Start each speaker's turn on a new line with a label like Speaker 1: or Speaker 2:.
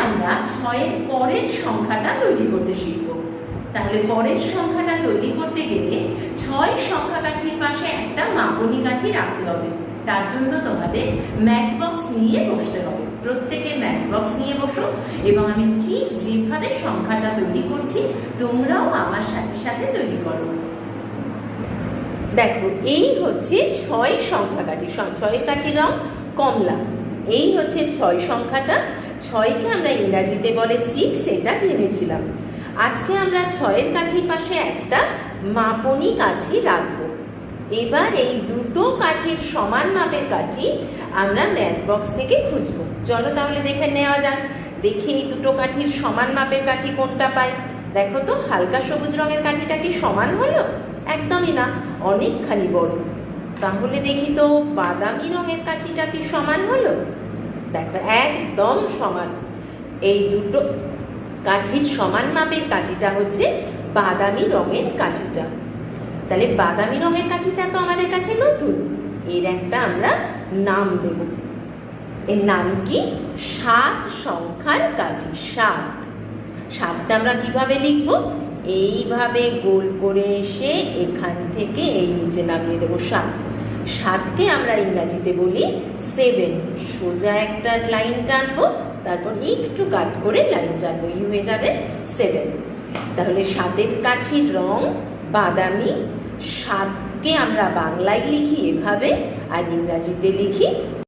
Speaker 1: আমরা 6-এর পরের সংখ্যাটা তৈরি করতে শিখব। তাহলে পরের সংখ্যাটা তৈরি করতে গেলে 6 সংখ্যা কাঠির পাশে একটা মাপনী কাঠি রাখতে হবে। তার জন্য তোমাদের ম্যাথ বক্স নিয়ে বসতে হবে। প্রত্যেকে ম্যাথ বক্স নিয়ে বসো এবং আমি ঠিক যেভাবে সংখ্যাটা তৈরি করছি তোমরাও আমার সাথে সাথে তৈরি করো। দেখো, এই হচ্ছে 6 সংখ্যা কাঠি। 6 কাঠির রং কমলা। এই হচ্ছে 6 সংখ্যাটা। 6কে আমরা ইংরাজিতে বলে 6, এটা জেনেছিলাম। আজকে আমরা 6-এর কাঠির পাশে একটা মাপনী কাঠি রাখবো। এবার এই দুটো কাঠির সমান মাপের কাঠি আমরা ম্যাথ বক্স থেকে খুঁজবো। চলো তাহলে দেখে নেওয়া যাক। দেখি এই দুটো কাঠির সমান মাপের কাঠি কোনটা পাই। দেখো তো, হালকা সবুজ রঙের কাঠিটা কি সমান হলো? একদমই না, অনেকখানি বড়। তাহলে দেখি তো বাদামি রঙের কাঠিটা কি সমান হলো? দেখো, একদম সমান। এই দুটো কাঠির সমান মাপের কাঠিটা হচ্ছে বাদামি রঙের কাঠিটা। তাহলে বাদামি রঙের কাঠিটা তো আমাদের কাছে নতুন। এর একটা আমরা নাম দেব। এর নাম কি? 7 সংখ্যার কাঠি। 7টা আমরা কিভাবে লিখবো? এইভাবে গোল করে এসে এখান থেকে এই নিচে নামিয়ে দেবো 7। 7কে আমরা ইংরাজিতে বলি 7। সোজা একটা লাইন টানবো, তারপর একটু কাত করে লাইন টানবো, এই হয়ে যাবে 7। তাহলে 7-এর কাঠির রং বাদামি। 7কে আমরা বাংলায় লিখি এভাবে, আর ইংরাজিতে লিখি